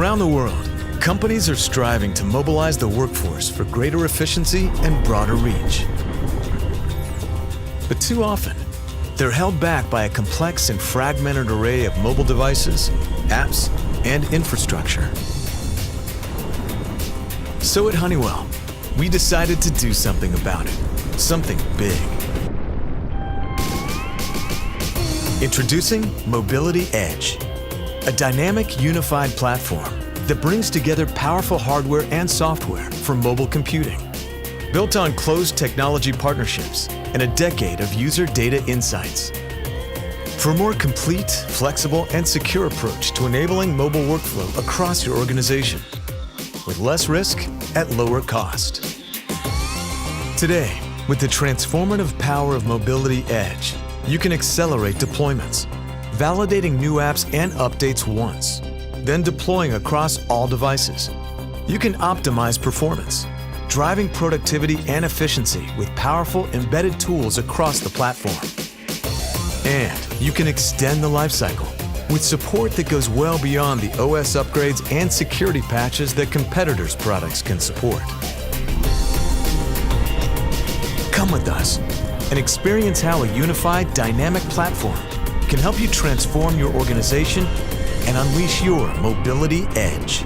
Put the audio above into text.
Around the world, companies are striving to mobilize the workforce for greater efficiency and broader reach. But too often, they're held back by a complex and fragmented array of mobile devices, apps, and infrastructure. So at Honeywell, we decided to do something about it, something big. Introducing Mobility Edge, a dynamic, unified platform that brings together powerful hardware and software for mobile computing. Built on close technology partnerships and a decade of user data insights. For a more complete, flexible, and secure approach to enabling mobile workflow across your organization, with less risk at lower cost. Today, with the transformative power of Mobility Edge, you can accelerate deployments, validating new apps and updates once, then deploying across all devices. You can optimize performance, driving productivity and efficiency with powerful embedded tools across the platform. And you can extend the lifecycle with support that goes well beyond the OS upgrades and security patches that competitors' products can support. Come with us and experience how a unified, dynamic platform can help you transform your organization and unleash your mobility edge.